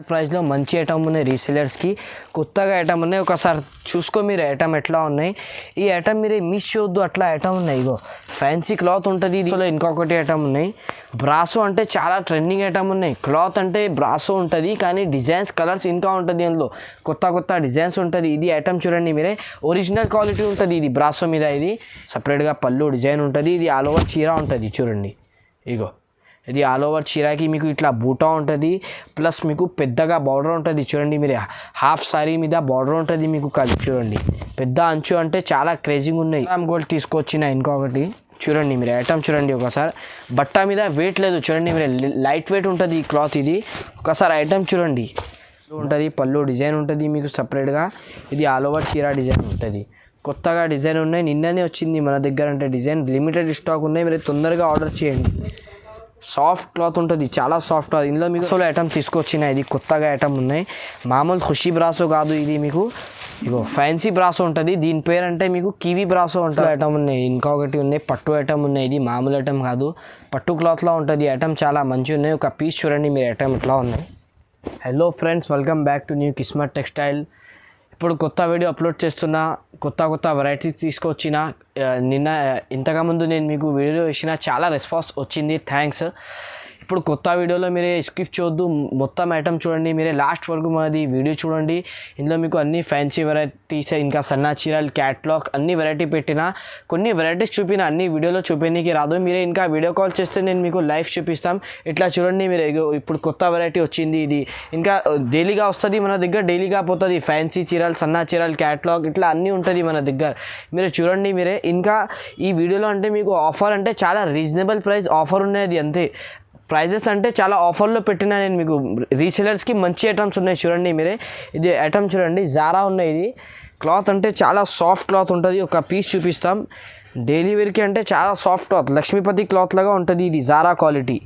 ప్రైస్లో మంచి ఐటమ్ ఉన్నాయి రీసెలర్స్కి, కొత్తగా ఐటమ్ ఉన్నాయి. ఒకసారి చూసుకో మీరు ఐటమ్ ఎట్లా ఉన్నాయి. ఈ ఐటమ్ మీరే మిస్ చేయొద్దు, అట్లా ఐటమ్ ఉన్నాయి. ఇగో ఫ్యాన్సీ క్లాత్ ఉంటుంది. దీంట్లో ఇంకొకటి ఐటమ్ ఉన్నాయి. బ్రాసో అంటే చాలా ట్రెండింగ్ ఐటమ్ ఉన్నాయి. క్లాత్ అంటే బ్రాసో ఉంటుంది, కానీ డిజైన్స్ కలర్స్ ఇంకా ఉంటుంది. అందులో కొత్త కొత్త డిజైన్స్ ఉంటుంది. ఇది ఐటమ్ చూడండి మీరే, ఒరిజినల్ క్వాలిటీ ఉంటుంది. ఇది బ్రాసో మీద ఇది సపరేట్గా పళ్ళు డిజైన్ ఉంటుంది. ఇది ఆల్ ఓవర్ చీర ఉంటుంది చూడండి. ఇగో ఇది ఆల్ ఓవర్ చీరాకి మీకు ఇట్లా బూటా ఉంటుంది, ప్లస్ మీకు పెద్దగా బార్డర్ ఉంటుంది చూడండి మీరే. హాఫ్ సారీ మీద బార్డర్ ఉంటుంది మీకు కలిసి చూడండి. పెద్ద అంచు అంటే చాలా క్రేజింగ్ ఉన్నాయి. గోల్డ్ తీసుకొచ్చిన ఇంకొకటి చూడండి మీరు ఐటమ్ చూడండి. ఒకసారి బట్ట మీద వెయిట్ లేదు చూడండి మీరే, లైట్ వెయిట్ ఉంటుంది ఈ క్లాత్. ఇది ఒకసారి ఐటమ్ చూడండి ఉంటుంది. పళ్ళు డిజైన్ ఉంటుంది మీకు సపరేట్గా. ఇది ఆల్ ఓవర్ చీర డిజైన్ ఉంటుంది. కొత్తగా డిజైన్ ఉన్నాయి, నిన్ననే వచ్చింది మన దగ్గర. అంటే డిజైన్ లిమిటెడ్ స్టాక్ ఉన్నాయి, మీరు తొందరగా ఆర్డర్ చేయండి. సాఫ్ట్ క్లాత్ ఉంటుంది, చాలా సాఫ్ట్ క్లాత్. ఇందులో మీకు సోలో ఐటమ్ తీసుకొచ్చిన, ఇది కొత్తగా ఐటమ్ ఉన్నాయి. మామూలు ఖుషీ బ్రాసో కాదు ఇది, మీకు ఇగో ఫ్యాన్సీ బ్రాసో ఉంటుంది. దీని పేరు అంటే మీకు కివీ బ్రాసో ఉంటుంది. ఐటమ్ ఉన్నాయి, ఇంకొకటి ఉన్నాయి పట్టు ఐటమ్ ఉన్నాయి. ఇది మామూలు ఐటమ్ కాదు, పట్టు క్లాత్లో ఉంటుంది. ఐటమ్ చాలా మంచిగా ఉన్నాయి. ఒక పీస్ చూడండి మీరు ఐటమ్ ఎట్లా ఉన్నాయి. Hello friends, welcome back to new Kismat textile. ఇప్పుడు కొత్త వీడియో అప్లోడ్ చేస్తున్నా, కొత్త వెరైటీస్ తీసుకొచ్చిన. నిన్న ఇంతకుముందు నేను మీకు వీడియో ఇచ్చిన, చాలా రెస్పాన్స్ వచ్చింది, థ్యాంక్స్. ఇప్పుడు కొత్త వీడియోలో మీరే స్కిప్ చేయొద్దు, మొత్తం ఐటమ్ చూడండి మీరే, లాస్ట్ వరకు మనది వీడియో చూడండి. ఇందులో మీకు అన్ని ఫ్యాన్సీ వెరైటీస్, ఇంకా సన్నా చీరలు, క్యాట్లాగ్ అన్ని వెరైటీ పెట్టిన. కొన్ని వెరైటీస్ చూపిన, అన్ని వీడియోలో చూపించడానికి రాదు. మీరే ఇంకా వీడియో కాల్ చేస్తే నేను మీకు లైవ్ చూపిస్తాం. ఇట్లా చూడండి మీరే, ఇప్పుడు కొత్త వెరైటీ వచ్చింది. ఇది ఇంకా డైలీగా వస్తుంది మన దగ్గర, డైలీగా పోతుంది. ఫ్యాన్సీ చీరలు, సన్నా చీరలు, క్యాట్లాగ్ ఇట్లా అన్నీ ఉంటుంది మన దగ్గర. మీరు చూడండి మీరే. ఇంకా ఈ వీడియోలో అంటే మీకు ఆఫర్ అంటే చాలా రీజనబుల్ ప్రైస్ ఆఫర్ ఉన్నది అంతే. ప్రైజెస్ అంటే చాలా ఆఫర్లో పెట్టినా నేను మీకు. రీసెలర్స్కి మంచి ఐటమ్స్ ఉన్నాయి చూడండి మీరే. ఇది ఐటమ్ చూడండి, జారా ఉన్నాయి. ఇది క్లాత్ అంటే చాలా సాఫ్ట్ క్లాత్ ఉంటుంది. ఒక పీస్ చూపిస్తాం. డైలీ వేర్కి అంటే చాలా సాఫ్ట్ క్లాత్, లక్ష్మీపతి క్లాత్ లాగా ఉంటుంది. ఇది జారా క్వాలిటీ.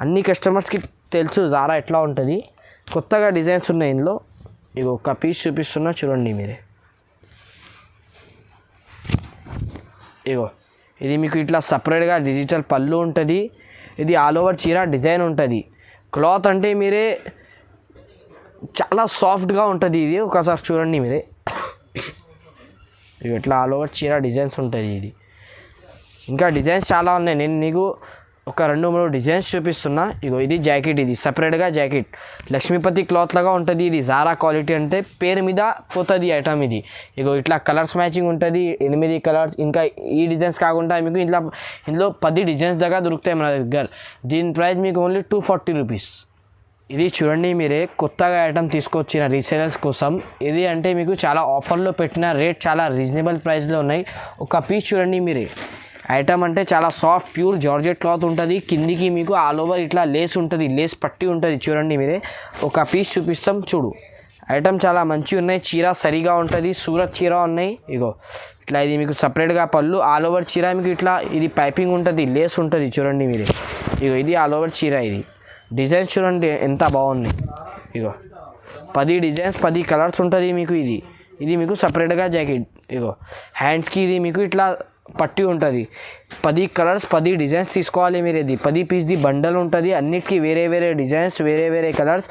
అన్ని కస్టమర్స్కి తెలుసు జారా ఎట్లా ఉంటుంది. కొత్తగా డిజైన్స్ ఉన్నాయి ఇందులో. ఇవి ఒక పీస్ చూపిస్తున్నా చూడండి మీరే. ఇగో ఇది మీకు ఇట్లా సపరేట్గా డిజిటల్ పళ్ళు ఉంటుంది. ఇది ఆల్ ఓవర్ చీర డిజైన్ ఉంటుంది. క్లాత్ అంటే మీరే చాలా సాఫ్ట్గా ఉంటుంది. ఇది ఒకసారి చూడండి మీరే. ఇవి ఇట్లా ఆల్ ఓవర్ చీర డిజైన్స్ ఉంటుంది. ఇది ఇంకా డిజైన్స్ చాలా ఉన్నాయి. నేను మీకు ఒక 2-3 డిజైన్స్ చూపిస్తున్నా. ఇగో ఇది జాకెట్, ఇది సపరేట్గా జాకెట్ లక్ష్మీపతి క్లాత్ లాగా ఉంటుంది. ఇది జారా క్వాలిటీ అంటే పేరు మీద పోతుంది ఐటమ్. ఇది ఇగో ఇట్లా కలర్స్ మ్యాచింగ్ ఉంటుంది, 8 కలర్స్. ఇంకా ఈ డిజైన్స్ కాకుండా మీకు ఇందులో 10 డిజైన్స్ దాకా దొరుకుతాయి మన దగ్గర. దీని ప్రైస్ మీకు ఓన్లీ 240 రూపీస్. ఇది చూడండి మీరే, కొత్తగా ఐటమ్ తీసుకొచ్చిన రీసేలర్స్ కోసం. ఇది అంటే మీకు చాలా ఆఫర్లో పెట్టిన, రేట్ చాలా రీజనబుల్ ప్రైస్లో ఉన్నాయి. ఒక పీస్ చూడండి మీరే. ఐటమ్ అంటే చాలా సాఫ్ట్ ప్యూర్ జార్జెట్ క్లాత్ ఉంటుంది. కిందికి మీకు ఆల్ ఓవర్ ఇట్లా లేస్ ఉంటుంది, లేస్ పట్టి ఉంటుంది చూడండి మీరే. ఒక పీస్ చూపిస్తాం చూడు. ఐటమ్ చాలా మంచిగా ఉన్నాయి. చీర సరిగా ఉంటుంది, సూరత్ చీర ఉన్నాయి. ఇగో ఇట్లా ఇది మీకు సపరేట్గా పళ్ళు, ఆల్ ఓవర్ చీర మీకు ఇట్లా ఇది పైపింగ్ ఉంటుంది, లేస్ ఉంటుంది చూడండి మీరే. ఇగో ఇది ఆల్ ఓవర్ చీర. ఇది డిజైన్స్ చూడండి ఎంత బాగుంది. ఇగో 10 డిజైన్స్, 10 కలర్స్ ఉంటుంది మీకు. ఇది మీకు సపరేట్గా జాకెట్. ఇగో హ్యాండ్స్కి ఇది మీకు ఇట్లా పట్టి ఉంటుంది. 10 కలర్స్, 10 డిజైన్స్ తీసుకోవాలి మీరు. ఇది 10 పీస్ది బండల్ ఉంటుంది. అన్నిటికీ వేరే వేరే డిజైన్స్, వేరే వేరే కలర్స్.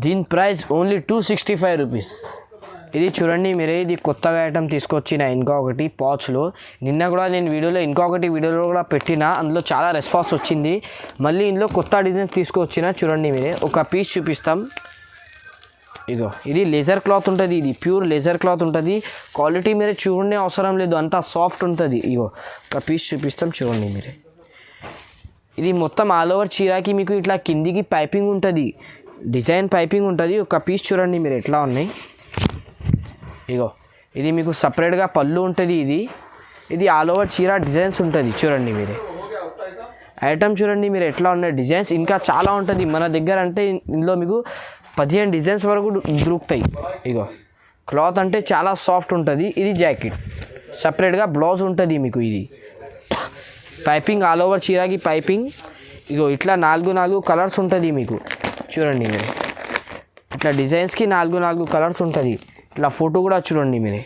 దీని ప్రైస్ ఓన్లీ 265 రూపీస్. ఇది చూడండి మీరే. ఇది కొత్తగా ఐటమ్ తీసుకొచ్చిన ఇంకొకటి పాచ్లో. నిన్న కూడా నేను వీడియోలో కూడా పెట్టిన, అందులో చాలా రెస్పాన్స్ వచ్చింది. మళ్ళీ ఇందులో కొత్త డిజైన్స్ తీసుకొచ్చిన చూడండి మీరే. ఒక పీస్ చూపిస్తాం. ఇగో ఇది లేజర్ క్లాత్ ఉంటుంది. ఇది ప్యూర్ లేజర్ క్లాత్ ఉంటుంది. క్వాలిటీ మీరే చూడండి అవసరం లేదు, అంతా సాఫ్ట్ ఉంటుంది. ఇగో ఒక పీస్ చూపిస్తాం చూడండి మీరే. ఇది మొత్తం ఆల్ ఓవర్ చీరాకి మీకు ఇట్లా కిందికి పైపింగ్ ఉంటుంది, డిజైన్ పైపింగ్ ఉంటుంది. ఒక పీస్ చూడండి మీరు ఎట్లా ఉన్నాయి. ఇగో ఇది మీకు సపరేట్గా పళ్ళు ఉంటుంది. ఇది ఆల్ ఓవర్ చీర డిజైన్స్ ఉంటుంది చూడండి మీరే. ఐటమ్ చూడండి మీరు ఎట్లా ఉన్నాయి. డిజైన్స్ ఇంకా చాలా ఉంటుంది మన దగ్గర. అంటే ఇందులో మీకు 15 డిజైన్స్ వరకు దొరుకుతాయి. ఇగో క్లాత్ అంటే చాలా సాఫ్ట్ ఉంటుంది. ఇది జాకెట్, సపరేట్గా బ్లౌజ్ ఉంటుంది మీకు. ఇది పైపింగ్ ఆల్ ఓవర్ చీరకి పైపింగ్. ఇగో ఇట్లా 4 కలర్స్ ఉంటుంది మీకు చూడండి మీరు. ఇట్లా డిజైన్స్కి 4 కలర్స్ ఉంటుంది. ఇట్లా ఫోటో కూడా చూడండి మీరే.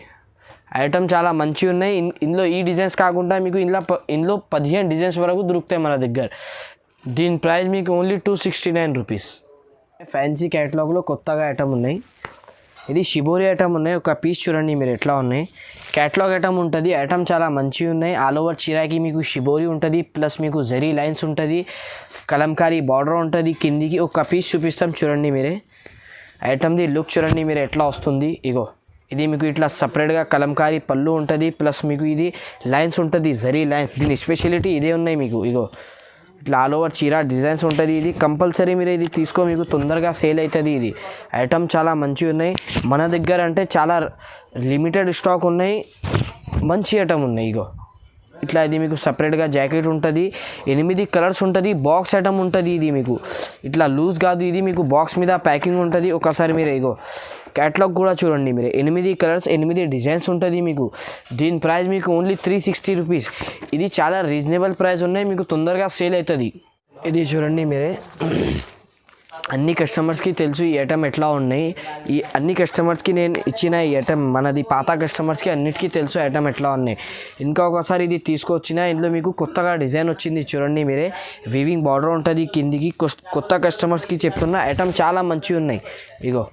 ఐటమ్ చాలా మంచిగా ఉన్నాయి. ఇందులో ఈ డిజైన్స్ కాకుండా మీకు ఇందులో 15 డిజైన్స్ వరకు దొరుకుతాయి మన దగ్గర. దీని ప్రైస్ మీకు ఓన్లీ 269 రూపీస్. ఫ్యాన్సీ క్యాటలాగ్లో కొత్తగా ఐటమ్ ఉన్నాయి. ఇది షిబోరి ఐటమ్ ఉన్నాయి. ఒక పీస్ చూడండి మీరు ఎట్లా ఉన్నాయి. క్యాటలాగ్ ఐటమ్ ఉంటుంది. ఐటమ్ చాలా మంచిగా ఉన్నాయి. ఆల్ ఓవర్ చీరాకి మీకు షిబోరి ఉంటుంది, ప్లస్ మీకు జరీ లైన్స్ ఉంటుంది, కలంకారీ బార్డర్ ఉంటుంది. కిందికి ఒక పీస్ చూపిస్తాం చూడండి మీరే. ఐటమ్ది లుక్ చూడండి మీరు ఎట్లా వస్తుంది. ఇగో ఇది మీకు ఇట్లా సపరేట్గా కలంకారీ పళ్ళు ఉంటుంది, ప్లస్ మీకు ఇది లైన్స్ ఉంటుంది, జరీ లైన్స్. దీని స్పెషాలిటీ ఇదే ఉన్నాయి మీకు. ఇగో ఇట్లా ఆల్ ఓవర్ చీర డిజైన్స్ ఉంటుంది. ఇది కంపల్సరీ మీరు ఇది తీసుకో, మీకు తొందరగా సేల్ అవుతుంది. ఇది ఐటమ్ చాలా మంచిగా ఉన్నాయి. మన దగ్గర అంటే చాలా లిమిటెడ్ స్టాక్ ఉన్నాయి, మంచి ఐటమ్ ఉన్నాయి. ఇగో ఇట్లా ఇది మీకు సపరేట్గా జాకెట్ ఉంటుంది. 8 కలర్స్ ఉంటుంది. బాక్స్ ఐటమ్ ఉంటుంది. ఇది మీకు ఇట్లా లూజ్ కాదు, ఇది మీకు బాక్స్ మీద ప్యాకింగ్ ఉంటుంది. ఒకసారి మీరు ఇగో క్యాటలాగ్ కూడా చూడండి మీరు. 8 కలర్స్ 8 డిజైన్స్ ఉంటుంది మీకు. దీని ప్రైస్ మీకు ఓన్లీ 360 రూపీస్. ఇది చాలా రీజనబుల్ ప్రైస్ ఉన్నాయి, మీకు తొందరగా సేల్ అవుతుంది. ఇది చూడండి మీరే. అన్ని కస్టమర్స్కి తెలుసు ఈ ఐటమ్ ఎట్లా ఉన్నాయి. ఈ అన్ని కస్టమర్స్కి నేను ఇచ్చిన ఈ ఐటమ్ మనది పాత కస్టమర్స్కి అన్నిటికీ తెలుసు ఐటమ్ ఎట్లా ఉన్నాయి. ఇంకా ఒకసారి ఇది తీసుకొచ్చిన ఇందులో మీకు కొత్తగా డిజైన్ వచ్చింది చూడండి మీరే. వీవింగ్ బార్డర్ ఉంటుంది కిందికి. కొత్త కస్టమర్స్కి చెప్తున్న ఐటమ్ చాలా మంచిగా ఉన్నాయి. ఇగో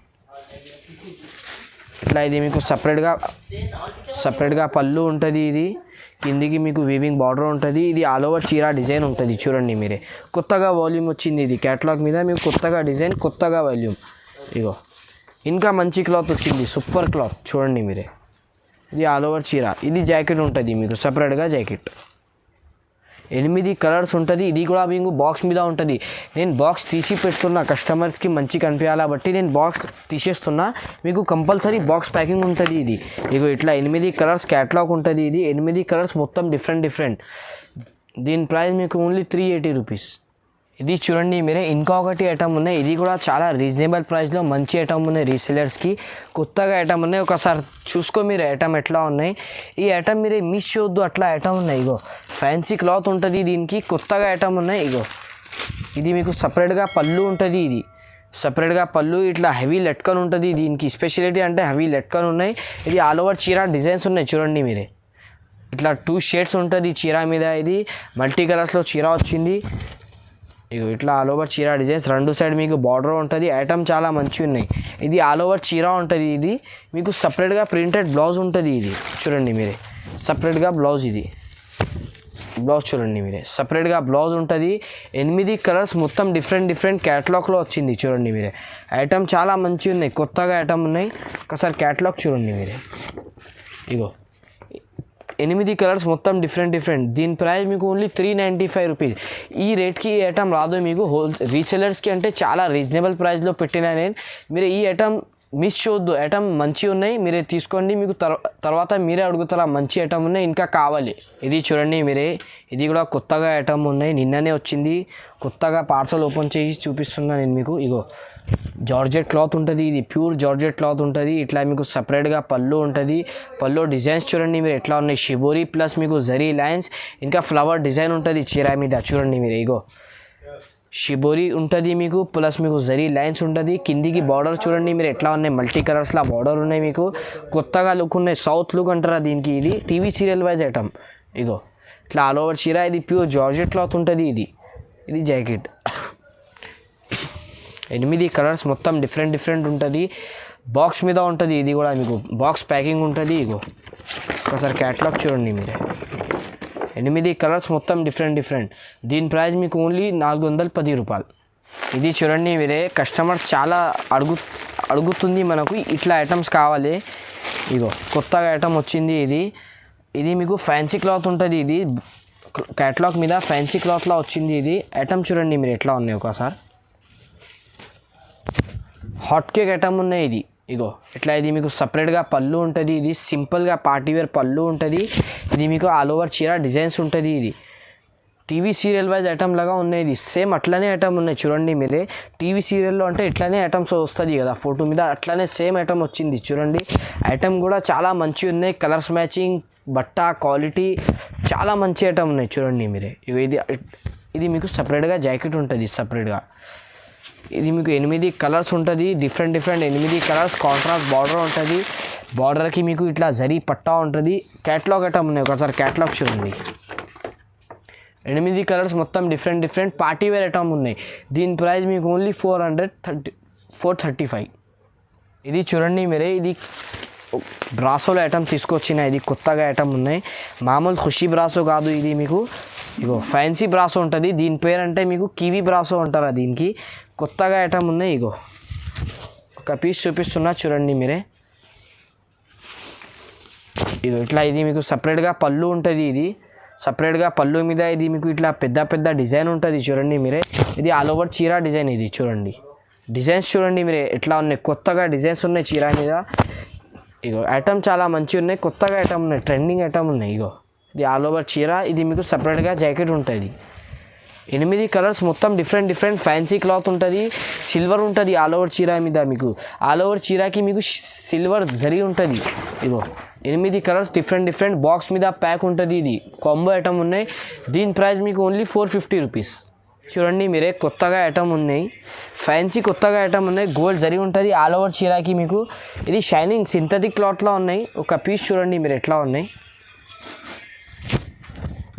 ఇట్లా ఇది మీకు సపరేట్గా పళ్ళు ఉంటుంది. ఇది కిందికి మీకు వీవింగ్ బార్డర్ ఉంటుంది. ఇది ఆల్ ఓవర్ చీర డిజైన్ ఉంటుంది చూడండి మీరే. కొత్తగా వాల్యూమ్ వచ్చింది. ఇది క్యాటలాగ్ మీద మీకు కొత్తగా డిజైన్, కొత్తగా వాల్యూమ్. ఇగో ఇంకా మంచి క్లాత్ వచ్చింది, సూపర్ క్లాత్ చూడండి మీరే. ఇది ఆల్ ఓవర్ చీర. ఇది జాకెట్ ఉంటుంది మీకు సపరేట్గా జాకెట్. 8 కలర్స్ ఉంటుంది. ఇది కూడా మీకు బాక్స్ మీద ఉంటుంది. నేను బాక్స్ తీసి పెడుతున్నా కస్టమర్స్కి మంచి కనిపించాలి బట్టి నేను బాక్స్ తీసేస్తున్నా. మీకు కంపల్సరీ బాక్స్ ప్యాకింగ్ ఉంటుంది. ఇది ఇగో ఇట్లా 8 కలర్స్ క్యాటలాగ్ ఉంటుంది. ఇది 8 కలర్స్ మొత్తం డిఫరెంట్. దీని ప్రైస్ మీకు ఓన్లీ 380 రూపీస్. ఇది చూడండి మీరే. ఇంకా ఒకటి ఐటమ్ ఉన్నాయి. ఇది కూడా చాలా రీజనబుల్ ప్రైస్లో మంచి ఐటమ్ ఉన్నాయి. రీసెలర్స్కి కొత్తగా ఐటమ్ ఉన్నాయి. ఒకసారి చూసుకో మీరు ఐటమ్ ఎట్లా ఉన్నాయి. ఈ ఐటమ్ మీరే మిస్ చేయొద్దు, అట్లా ఐటమ్ ఉన్నాయి. ఇగో ఫ్యాన్సీ క్లాత్ ఉంటుంది. దీనికి కొత్తగా ఐటమ్ ఉన్నాయి. ఇగో ఇది మీకు సపరేట్గా పళ్ళు ఉంటుంది. ఇది సపరేట్గా పళ్ళు ఇట్లా హెవీ లెట్కన్ ఉంటుంది. దీనికి స్పెషాలిటీ అంటే హెవీ లెట్కన్ ఉన్నాయి. ఇది ఆల్ ఓవర్ చీర డిజైన్స్ ఉన్నాయి చూడండి మీరే. ఇట్లా 2 షేడ్స్ ఉంటుంది చీర మీద. ఇది మల్టీ కలర్స్లో చీర వచ్చింది. ఇగో ఇట్లా ఆల్ ఓవర్ చీర డిజైన్స్. 2 సైడ్ మీకు బార్డర్ ఉంటుంది. ఐటమ్ చాలా మంచిగా ఉన్నాయి. ఇది ఆల్ ఓవర్ చీర ఉంటుంది. ఇది మీకు సపరేట్గా ప్రింటెడ్ బ్లౌజ్ ఉంటుంది. ఇది చూడండి మీరే సపరేట్గా బ్లౌజ్. ఇది బ్లౌజ్ చూడండి మీరే సపరేట్గా బ్లౌజ్ ఉంటుంది. 8 కలర్స్ మొత్తం డిఫరెంట్ క్యాటలాగ్లో వచ్చింది చూడండి మీరే. ఐటమ్ చాలా మంచిగా ఉన్నాయి, కొత్తగా ఐటమ్ ఉన్నాయి. ఒకసారి క్యాటలాగ్ చూడండి మీరే. ఇగో 8 కలర్స్ మొత్తం డిఫరెంట్. దీని ప్రైస్ మీకు ఓన్లీ 395 రూపీస్. ఈ రేట్కి ఈ ఐటమ్ రాదు మీకు. రీసెలర్స్కి అంటే చాలా రీజనబుల్ ప్రైస్లో పెట్టినా నేను. మీరు ఈ ఐటమ్ మిస్ చేయొద్దు. ఐటమ్ మంచిగా ఉన్నాయి, మీరే తీసుకోండి. మీకు తర్వాత మీరే అడుగుతారా మంచి ఐటమ్ ఉన్నాయి ఇంకా కావాలి. ఇది చూడండి మీరే. ఇది కూడా కొత్తగా ఐటమ్ ఉన్నాయి. నిన్ననే వచ్చింది. కొత్తగా పార్సల్ ఓపెన్ చేసి చూపిస్తున్నా నేను మీకు. ఇగో జార్జెట్ క్లాత్ ఉంటుంది. ఇది ప్యూర్ జార్జెట్ క్లాత్ ఉంటుంది. ఇట్లా మీకు సపరేట్గా పళ్ళు ఉంటుంది. పళ్ళు డిజైన్స్ చూడండి మీరు ఎట్లా ఉన్నాయి. షిబోరి ప్లస్ మీకు జరీ లైన్స్, ఇంకా ఫ్లవర్ డిజైన్ ఉంటుంది చీర మీద చూడండి మీరు. ఇగో షిబోరి ఉంటుంది మీకు, ప్లస్ మీకు జరీ లైన్స్ ఉంటుంది. కిందికి బార్డర్ చూడండి మీరు ఎట్లా ఉన్నాయి. మల్టీ కలర్స్లో బార్డర్ ఉన్నాయి మీకు. కొత్తగా లుక్ ఉన్నాయి. సౌత్ లుక్ అంటారా దీనికి. ఇది టీవీ సీరియల్ వైజ్ ఐటమ్. ఇగో ఇట్లా ఆల్ ఓవర్ చీర. ఇది ప్యూర్ జార్జెట్ క్లాత్ ఉంటుంది. ఇది జాకెట్. 8 కలర్స్ మొత్తం డిఫరెంట్ ఉంటుంది. బాక్స్ మీద ఉంటుంది. ఇది కూడా మీకు బాక్స్ ప్యాకింగ్ ఉంటుంది. ఇగో ఒకసారి క్యాటలాగ్ చూడండి మీరే. 8 కలర్స్ మొత్తం డిఫరెంట్. దీని ప్రైస్ మీకు ఓన్లీ 410 రూపాయలు. ఇది చూడండి మీరే. కస్టమర్స్ చాలా అడుగుతుంది మనకు ఇట్లా ఐటమ్స్ కావాలి. ఇగో కొత్తగా ఐటమ్ వచ్చింది. ఇది మీకు ఫ్యాన్సీ క్లాత్ ఉంటుంది. ఇది క్యాటలాగ్ మీద ఫ్యాన్సీ క్లాత్లో వచ్చింది. ఇది ఐటమ్ చూడండి మీరు ఎట్లా ఉన్నాయి. ఒకసారి హాట్ కేక్ ఐటమ్ ఉన్నాయి. ఇది ఇగో ఇట్లా ఇది మీకు సపరేట్గా పళ్ళు ఉంటుంది. ఇది సింపుల్గా పార్టీవేర్ పళ్ళు ఉంటుంది. ఇది మీకు ఆల్ ఓవర్ చీర డిజైన్స్ ఉంటుంది. ఇది టీవీ సీరియల్ వైజ్ ఐటమ్ లాగా ఉన్నాయి. ఇది సేమ్ అట్లనే ఐటమ్ ఉన్నాయి చూడండి మీరే. టీవీ సీరియల్లో అంటే ఇట్లానే ఐటమ్స్ వస్తుంది కదా ఫోటో మీద, అట్లానే సేమ్ ఐటమ్ వచ్చింది చూడండి. ఐటమ్ కూడా చాలా మంచిగా ఉన్నాయి. కలర్స్ మ్యాచింగ్, బట్ట క్వాలిటీ చాలా మంచి ఐటమ్ ఉన్నాయి చూడండి మీరే. ఇది మీకు సపరేట్గా జాకెట్ ఉంటుంది. సపరేట్గా ఇది మీకు 8 కలర్స్ ఉంటుంది. Different 8 colours. కాంట్రాస్ట్ బార్డర్ ఉంటుంది. బార్డర్కి మీకు ఇట్లా జరీ పట్టా ఉంటుంది. క్యాటలాగ్ ఐటమ్ ఉన్నాయి. ఒకసారి క్యాటలాగ్ చూడండి. 8 కలర్స్ మొత్తం డిఫరెంట్ పార్టీ వేర్ ఐటమ్ ఉన్నాయి. దీని ప్రైస్ మీకు ఓన్లీ 435. ఇది చూడండి మీరే, ఇది బ్రాసోలో ఐటమ్ తీసుకొచ్చిన, ఇది కొత్తగా ఐటమ్ ఉన్నాయి. మామూలు ఖుషీ బ్రాసో కాదు, ఇది మీకు ఇగో ఫ్యాన్సీ బ్రాసో ఉంటుంది. దీని పేరు అంటే మీకు కివీ బ్రాసో అంటారా. దీనికి కొత్తగా ఐటమ్ ఉన్నాయి. ఇగో ఒక పీస్ చూపిస్తున్నా చూడండి మీరే. ఇది ఇట్లా, ఇది మీకు సపరేట్గా పళ్ళు ఉంటుంది. ఇది సపరేట్గా పళ్ళు మీద ఇది మీకు ఇట్లా పెద్ద డిజైన్ ఉంటుంది చూడండి మీరే. ఇది ఆల్ ఓవర్ చీర డిజైన్. ఇది చూడండి, డిజైన్స్ చూడండి మీరే ఎట్లా ఉన్నాయి. కొత్తగా డిజైన్స్ ఉన్నాయి చీర మీద. ఇగో ఐటమ్ చాలా మంచిగా ఉన్నాయి, కొత్తగా ఐటమ్ ఉన్నాయి, ట్రెండింగ్ ఐటమ్ ఉన్నాయి. ఇగో ఇది ఆల్ ఓవర్ చీర. ఇది మీకు సపరేట్గా జాకెట్ ఉంటుంది. 8 కలర్స్ మొత్తం డిఫరెంట్ ఫ్యాన్సీ క్లాత్ ఉంటుంది. సిల్వర్ ఉంటుంది ఆల్ ఓవర్ చీర మీద. మీకు ఆల్ ఓవర్ చీరకి మీకు సిల్వర్ జరీ ఉంటుంది. ఇగో 8 కలర్స్ డిఫరెంట్ బాక్స్ మీద ప్యాక్ ఉంటుంది. ఇది కాంబో ఐటమ్ ఉన్నాయి. దీని ప్రైస్ మీకు ఓన్లీ 450 రూపీస్. చూడండి మీరే, కొత్తగా ఐటమ్ ఉన్నాయి, ఫ్యాన్సీ కొత్తగా ఐటమ్ ఉన్నాయి. గోల్డ్ జరీ ఉంటుంది ఆల్ ఓవర్ చీరకి. మీకు ఇది షైనింగ్ సింథటిక్ క్లాత్లో ఉన్నాయి. ఒక పీస్ చూడండి మీరు ఎట్లా ఉన్నాయి.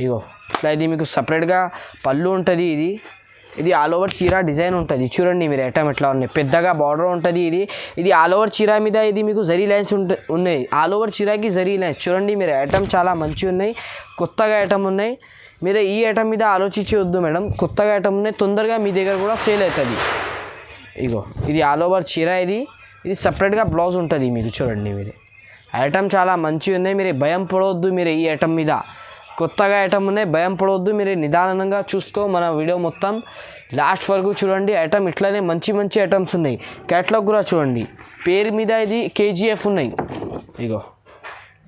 ఇగో ఇట్లా, ఇది మీకు సపరేట్గా పళ్ళు ఉంటుంది. ఇది ఆల్ ఓవర్ చీర డిజైన్ ఉంటుంది. చూడండి మీరు ఐటమ్ ఎట్లా ఉన్నాయి, పెద్దగా బార్డర్ ఉంటుంది. ఇది ఆల్ ఓవర్ చీర మీద ఇది మీకు జరీ లైన్స్ ఉన్నాయి. ఆల్ ఓవర్ చీరకి జరీ లైన్స్. చూడండి మీరు ఐటమ్ చాలా మంచిగా ఉన్నాయి, కొత్తగా ఐటమ్ ఉన్నాయి. మీరు ఈ ఐటమ్ మీద ఆలోచించి వద్దు మేడం, కొత్తగా ఐటమ్ ఉన్నాయి, తొందరగా మీ దగ్గర కూడా సేల్ అవుతుంది. ఇగో ఇది ఆల్ ఓవర్ చీర. ఇది సపరేట్గా బ్లౌజ్ ఉంటుంది మీకు. చూడండి మీరు ఐటమ్ చాలా మంచిగా ఉన్నాయి. మీరు భయం పడవద్దు, మీరు ఈ ఐటమ్ మీద కొత్తగా ఐటమ్ ఉన్నాయి, భయం పడవద్దు. మీరు నిదానంగా చూసుకో మన వీడియో మొత్తం లాస్ట్ వరకు చూడండి. ఐటమ్ ఇట్లానే మంచి ఐటమ్స్ ఉన్నాయి. క్యాటలాగ్ కూడా చూడండి, పేరు మీద ఇది KGF ఉన్నాయి. ఇగో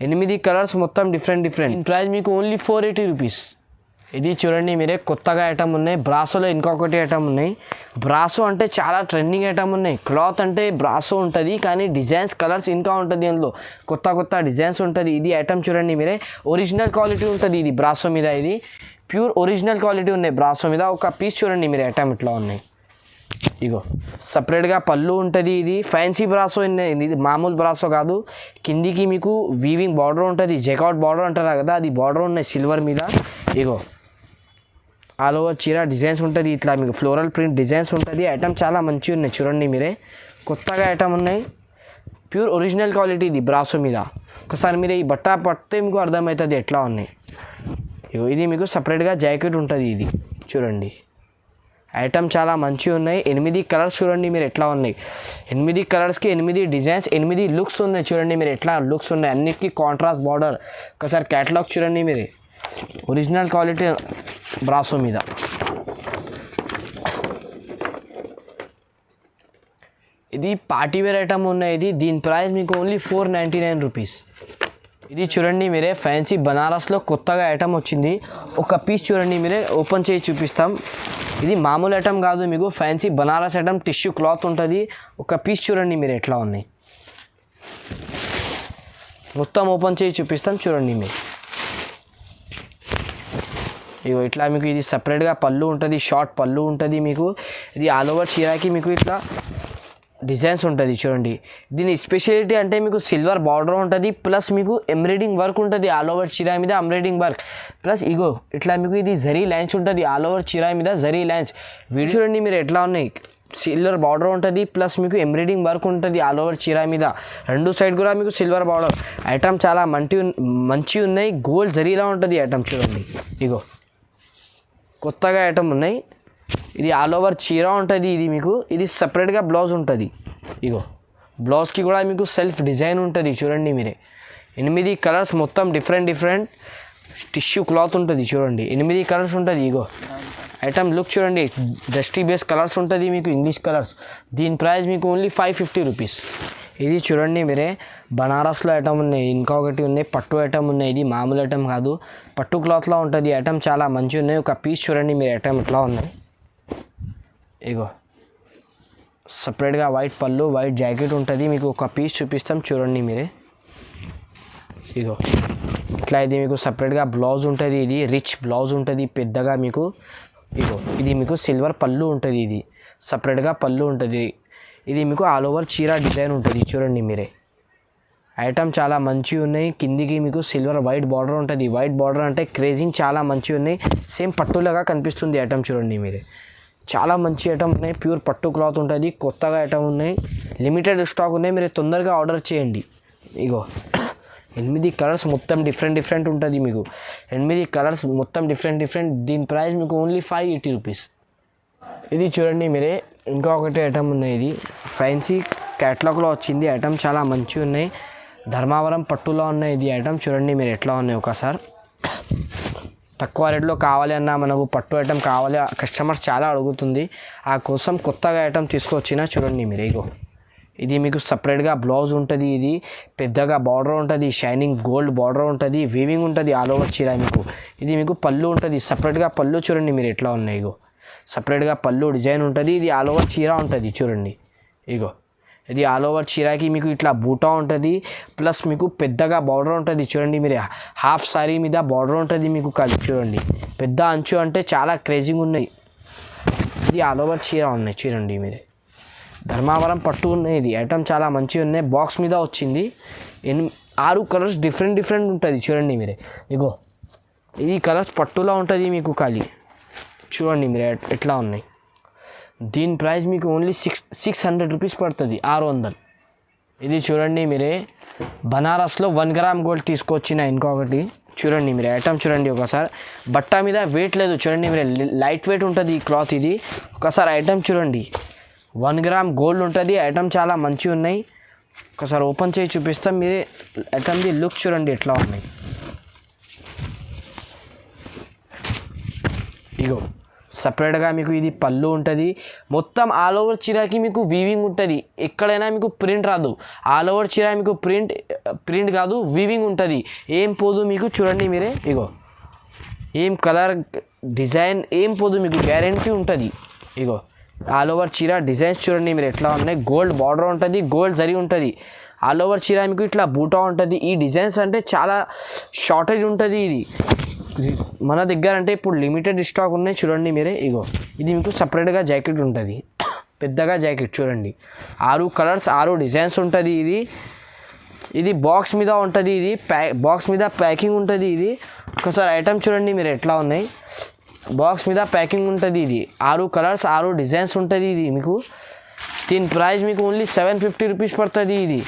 8 కలర్స్ మొత్తం డిఫరెంట్. ప్రైస్ మీకు ఓన్లీ 480 రూపీస్. ఇది చూడండి మీరే, కొత్తగా ఐటమ్ ఉన్నాయి. బ్రాసోలో ఇంకొకటి ఐటమ్ ఉన్నాయి. బ్రాసో అంటే చాలా ట్రెండింగ్ ఐటమ్ ఉన్నాయి. క్లాత్ అంటే బ్రాసో ఉంటుంది, కానీ డిజైన్స్ కలర్స్ ఇంకా ఉంటుంది. అందులో కొత్త డిజైన్స్ ఉంటుంది. ఇది ఐటమ్ చూడండి మీరే, ఒరిజినల్ క్వాలిటీ ఉంటుంది. ఇది బ్రాసో మీద ఇది ప్యూర్ ఒరిజినల్ క్వాలిటీ ఉన్నాయి బ్రాసో మీద. ఒక పీస్ చూడండి మీరు ఐటమ్ ఇట్లా ఉన్నాయి. ఇగో సపరేట్గా పళ్ళు ఉంటుంది. ఇది ఫ్యాన్సీ బ్రాసో. ఇది మామూలు బ్రాసో కాదు. కిందికి మీకు వీవింగ్ బార్డర్ ఉంటుంది, జెకాట్ బార్డర్ అంటారా కదా, అది బార్డర్ ఉన్నాయి సిల్వర్ మీద. ఇగో ఆల్ ఓవర్ చీర డిజైన్స్ ఉంటుంది. ఇట్లా మీకు ఫ్లోరల్ ప్రింట్ డిజైన్స్ ఉంటుంది. ఐటమ్ చాలా మంచిగా ఉన్నాయి చూడండి మీరే, కొత్తగా ఐటమ్ ఉన్నాయి. ప్యూర్ ఒరిజినల్ క్వాలిటీ ఇది బ్రాసో మీద. ఒకసారి మీరు ఈ బట్ట పడితే మీకు అర్థమవుతుంది ఎట్లా ఉన్నాయి. ఇది మీకు సపరేట్గా జాకెట్ ఉంటుంది. ఇది చూడండి ఐటమ్ చాలా మంచిగా ఉన్నాయి. 8 కలర్స్ చూడండి మీరు ఎట్లా ఉన్నాయి. 8 కలర్స్కి 8 డిజైన్స్, 8 లుక్స్ ఉన్నాయి. చూడండి మీరు ఎట్లా లుక్స్ ఉన్నాయి, అన్నిటికీ కాంట్రాస్ట్ బార్డర్. ఒకసారి క్యాటలాగ్ చూడండి మీరు, ఒరిజినల్ క్వాలిటీ బ్రాసో మీద. ఇది పార్టీ వేర్ ఐటమ్ ఉన్నాయి. దీని ప్రైస్ మీకు ఓన్లీ 499 రూపీస్. ఇది చూడండి మీరే, ఫ్యాన్సీ బనారస్లో కొత్తగా ఐటమ్ వచ్చింది. ఒక పీస్ చూడండి మీరే, ఓపెన్ చేసి చూపిస్తాం. ఇది మామూలు ఐటమ్ కాదు, మీకు fancy Banaras item, tissue cloth ఉంటుంది. ఒక పీస్ చూడండి మీరు ఎట్లా ఉన్నాయి, మొత్తం ఓపెన్ చేసి చూపిస్తాం చూడండి మీరు. ఇగో ఇట్లా మీకు ఇది సపరేట్గా పళ్ళు ఉంటుంది, షార్ట్ పళ్ళు ఉంటుంది మీకు. ఇది ఆల్ ఓవర్ చీరకి మీకు ఇట్లా డిజైన్స్ ఉంటుంది చూడండి. దీని స్పెషాలిటీ అంటే మీకు సిల్వర్ బార్డర్ ఉంటుంది, ప్లస్ మీకు ఎంబ్రాయిడింగ్ వర్క్ ఉంటుంది. ఆల్ ఓవర్ చీర మీద ఎంబ్రాయిడింగ్ వర్క్, ప్లస్ ఇగో ఇట్లా మీకు ఇది జరీ లైన్స్ ఉంటుంది. ఆల్ ఓవర్ చీర మీద జరీ లైన్స్. వీడియో చూడండి మీరు ఎట్లా ఉన్నాయి. సిల్వర్ బార్డర్ ఉంటుంది, ప్లస్ మీకు ఎంబ్రాయిడింగ్ వర్క్ ఉంటుంది ఆల్ ఓవర్ చీర మీద. రెండు సైడ్ కూడా మీకు సిల్వర్ బార్డర్. ఐటమ్ చాలా మంచి ఉన్నాయి. గోల్డ్ జరీలా ఉంటుంది ఐటమ్ చూడండి. ఇగో కొత్తగా ఐటమ్ ఉన్నాయి. ఇది ఆల్ ఓవర్ చీర ఉంటుంది. ఇది మీకు ఇది సపరేట్గా బ్లౌజ్ ఉంటుంది. ఇగో బ్లౌజ్కి కూడా మీకు సెల్ఫ్ డిజైన్ ఉంటుంది చూడండి మీరే. 8 కలర్స్ మొత్తం డిఫరెంట్ టిష్యూ క్లాత్ ఉంటుంది చూడండి. 8 కలర్స్ ఉంటుంది. ఇగో ఐటమ్ లుక్ చూడండి, డస్టీ బేస్ కలర్స్ ఉంటుంది మీకు, ఇంగ్లీష్ కలర్స్. దీని ప్రైస్ మీకు ఓన్లీ 550 రూపీస్. ఇది చూడండి మీరే, బనారస్లో ఐటమ్ ఉన్నాయి, ఇంకొకటి ఉన్నాయి, పట్టు ఐటమ్ ఉన్నాయి. ఇది మామూలు ఐటమ్ కాదు, పట్టు క్లాత్లో ఉంటుంది. ఐటమ్ చాలా మంచిగా ఉన్నాయి. ఒక పీస్ చూడండి మీరు ఐటమ్ ఇట్లా ఉన్నాయి. ఇగో సపరేట్గా వైట్ పళ్ళు, వైట్ జాకెట్ ఉంటుంది మీకు. ఒక పీస్ చూపిస్తాం చూడండి మీరే. ఇగో ఇట్లా ఇది మీకు సపరేట్గా బ్లౌజ్ ఉంటుంది. ఇది రిచ్ బ్లౌజ్ ఉంటుంది పెద్దగా మీకు. ఇగో ఇది మీకు సిల్వర్ పళ్ళు ఉంటుంది. ఇది సపరేట్గా పళ్ళు ఉంటుంది. ఇది మీకు ఆల్ ఓవర్ చీర డిజైన్ ఉంటుంది చూడండి మీరే. ఐటమ్ చాలా మంచిగా ఉన్నాయి. కిందికి మీకు సిల్వర్ వైట్ బార్డర్ ఉంటుంది. వైట్ బార్డర్ అంటే క్రేజింగ్ చాలా మంచిగా ఉన్నాయి. సేమ్ పట్టులాగా కనిపిస్తుంది ఐటమ్ చూడండి మీరే. చాలా మంచి ఐటమ్ ఉన్నాయి. ప్యూర్ పట్టు క్లాత్ ఉంటుంది. కొత్తగా ఐటమ్ ఉన్నాయి. లిమిటెడ్ స్టాక్ ఉన్నాయి. మీరు తొందరగా ఆర్డర్ చేయండి. ఇగో 8 కలర్స్ మొత్తం డిఫరెంట్ ఉంటుంది మీకు. 8 కలర్స్ మొత్తం డిఫరెంట్. దీని ప్రైస్ మీకు ఓన్లీ 580 రూపీస్. ఇది చూడండి మీరే. ఇంకొకటి ఐటమ్ ఉన్నాయి. ఇది ఫ్యాన్సీ క్యాటలాగ్లో వచ్చింది ఐటమ్. చాలా మంచిగా ఉన్నాయి. ధర్మావరం పట్టులో ఉన్నాయి. ఇది ఐటమ్ చూడండి మీరు ఎట్లా ఉన్నాయి. ఒకసారి తక్కువ రేట్లో కావాలి అన్నా మనకు పట్టు ఐటమ్ కావాలి కస్టమర్స్ చాలా అడుగుతుంది. ఆ కోసం కొత్తగా ఐటమ్ తీసుకొచ్చినా చూడండి మీరు. ఇగో ఇది మీకు సపరేట్గా బ్లౌజ్ ఉంటుంది. ఇది పెద్దగా బార్డర్ ఉంటుంది. షైనింగ్ గోల్డ్ బార్డర్ ఉంటుంది. వీవింగ్ ఉంటుంది ఆల్ ఓవర్ చీర మీకు. ఇది మీకు పళ్ళు ఉంటుంది. సపరేట్గా పళ్ళు చూడండి మీరు ఎట్లా ఉన్నాయి. ఇగో సపరేట్గా పళ్ళు డిజైన్ ఉంటుంది. ఇది ఆల్ ఓవర్ చీర ఉంటుంది చూడండి. ఇగో ఇది ఆల్ ఓవర్ చీరకి మీకు ఇట్లా బూటా ఉంటుంది. ప్లస్ మీకు పెద్దగా బార్డర్ ఉంటుంది చూడండి మీరు. హాఫ్ సారీ మీద బార్డర్ ఉంటుంది మీకు. కాదు చూడండి పెద్ద అంచు అంటే చాలా క్రేజింగ్ ఉన్నాయి. ఇది ఆల్ ఓవర్ చీర ఉన్నాయి చూడండి మీరు. ధర్మావరం పట్టు ఉన్నాయి. ఇది ఐటమ్ చాలా మంచిగా ఉన్నాయి. బాక్స్ మీద వచ్చింది. 6 కలర్స్ డిఫరెంట్ ఉంటుంది చూడండి మీరే. ఇగో ఈ కలర్స్ పట్టులా ఉంటుంది మీకు. ఖాళీ చూడండి మీరు ఎట్లా ఉన్నాయి. దీని ప్రైస్ మీకు ఓన్లీ 600 రూపీస్ పడుతుంది. 600. ఇది చూడండి మీరే. బనారస్లో 1 గ్రామ్ గోల్డ్ తీసుకొచ్చిన ఇంకొకటి చూడండి మీరు. ఐటమ్ చూడండి ఒకసారి. బట్ట మీద వెయిట్ లేదు చూడండి మీరు. లైట్ వెయిట్ ఉంటుంది ఈ క్లాత్. ఇది ఒకసారి ఐటమ్ చూడండి. 1 గ్రామ్ గోల్డ్ ఉంటుంది. ఐటమ్ చాలా మంచిగా ఉన్నాయి. ఒకసారి ఓపెన్ చేసి చూపిస్తాం. మీరే ఐటమ్ది లుక్ చూడండి ఎట్లా ఉన్నాయి. ఇగో సపరేట్గా మీకు ఇది పళ్ళు ఉంటుంది. మొత్తం ఆల్ ఓవర్ చీరకి మీకు వీవింగ్ ఉంటుంది. ఎక్కడైనా మీకు ప్రింట్ రాదు. ఆల్ ఓవర్ చీర మీకు ప్రింట్ కాదు వీవింగ్ ఉంటుంది. ఏం పోదు మీకు చూడండి మీరే. ఇగో ఏం కలర్ డిజైన్ ఏం పోదు మీకు. గ్యారంటీ ఉంటుంది. ఇగో ఆల్ ఓవర్ చీర డిజైన్స్ చూడండి మీరు ఎట్లా ఉన్నాయి. గోల్డ్ బార్డర్ ఉంటుంది. గోల్డ్ జరీ ఉంటుంది. ఆల్ ఓవర్ చీర మీకు ఇట్లా బూటా ఉంటుంది. ఈ డిజైన్స్ అంటే చాలా షార్టేజ్ ఉంటుంది. ఇది మన దగ్గర అంటే ఇప్పుడు లిమిటెడ్ స్టాక్ ఉన్నాయి చూడండి మీరే. ఇగో ఇది మీకు సపరేట్గా జాకెట్ ఉంటుంది. పెద్దగా జాకెట్ చూడండి. 6 కలర్స్ 6 డిజైన్స్ ఉంటుంది. ఇది బాక్స్ మీద ఉంటుంది. ఇది బాక్స్ మీద ప్యాకింగ్ ఉంటుంది. ఇది ఒకసారి ఐటమ్ చూడండి మీరు ఎట్లా ఉన్నాయి. బాక్స్ మీద ప్యాకింగ్ ఉంటుంది. ఇది 6 కలర్స్ 6 డిజైన్స్ ఉంటుంది. ఇది మీకు దీని ప్రైస్ మీకు ఓన్లీ 750 రూపీస్ పడుతుంది. ఇది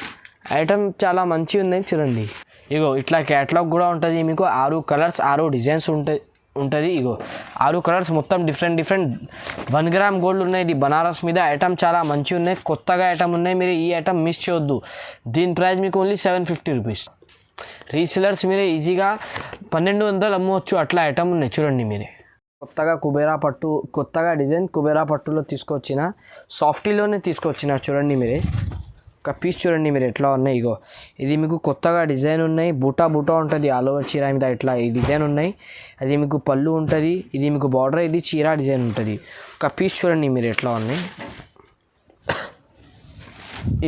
ఐటమ్ చాలా మంచిగా ఉన్నాయి చూడండి. ఇగో ఇట్లా క్యాటలాగ్ కూడా ఉంటుంది మీకు. 6 కలర్స్ 6 డిజైన్స్ ఉంటుంది. ఇగో 6 కలర్స్ మొత్తం డిఫరెంట్ 1 గ్రామ్ గోల్డ్ ఉన్నాయి. ఇది బనారస్ మీద ఐటమ్ చాలా మంచిగా ఉన్నాయి. కొత్తగా ఐటమ్ ఉన్నాయి. మీరు ఈ ఐటమ్ మిస్ చేయొద్దు. దీని ప్రైస్ మీకు ఓన్లీ 750 రూపీస్. రీసెలర్స్ మీరే ఈజీగా 1200 అమ్మవచ్చు. అట్లా ఐటమ్ ఉన్నాయి చూడండి మీరే. కొత్తగా కుబేరా పట్టు కొత్తగా డిజైన్ కుబేరా పట్టులో తీసుకొచ్చిన సాఫ్టీలోనే తీసుకొచ్చిన చూడండి మీరే. ఒక పీస్ చూడండి మీరు ఎట్లా ఉన్నాయి. ఇగో ఇది మీకు కొత్తగా డిజైన్ ఉన్నాయి. బూటా ఉంటుంది ఆల్ ఓవర్ చీర మీద. ఇట్లా ఈ డిజైన్ ఉన్నాయి. అది మీకు పళ్ళు ఉంటుంది. ఇది మీకు బార్డర్. ఇది చీర డిజైన్ ఉంటుంది. ఒక పీస్ చూడండి మీరు ఎట్లా ఉన్నాయి.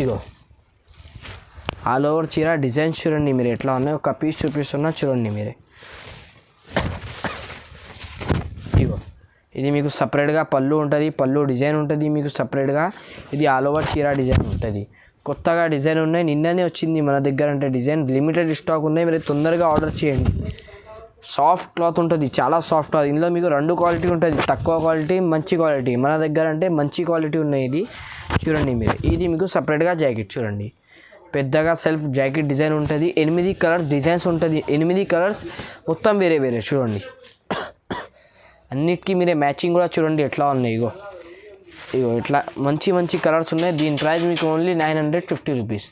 ఇగో ఆల్ ఓవర్ చీర డిజైన్స్ చూడండి మీరు ఎట్లా ఉన్నాయి. ఒక పీస్ చూపిస్తున్నా చూడండి మీరే. ఇగో ఇది మీకు సపరేట్గా పళ్ళు ఉంటుంది. పళ్ళు డిజైన్ ఉంటుంది మీకు సపరేట్గా. ఇది ఆల్ ఓవర్ చీర డిజైన్ ఉంటుంది. కొత్తగా డిజైన్ ఉన్నాయి. నిన్ననే వచ్చింది మన దగ్గర అంటే డిజైన్. లిమిటెడ్ స్టాక్ ఉన్నాయి. మీరు తొందరగా ఆర్డర్ చేయండి. సాఫ్ట్ క్లాత్ ఉంటుంది. చాలా సాఫ్ట్ క్లాత్. ఇందులో మీకు 2 క్వాలిటీ ఉంటుంది. తక్కువ క్వాలిటీ మంచి క్వాలిటీ. మన దగ్గర అంటే మంచి క్వాలిటీ ఉన్నాయి. ఇది చూడండి మీరు. ఇది మీకు సపరేట్గా జాకెట్ చూడండి. పెద్దగా సెల్ఫ్ జాకెట్ డిజైన్ ఉంటుంది. 8 కలర్స్ డిజైన్స్ ఉంటుంది. 8 కలర్స్ మొత్తం వేరే చూడండి. అన్నిటికీ మీరే మ్యాచింగ్ కూడా చూడండి ఎట్లా ఉన్నాయి. ఇగో ఇట్లా మంచి కలర్స్ ఉన్నాయి. దీని ప్రైస్ మీకు ఓన్లీ 950 రూపీస్.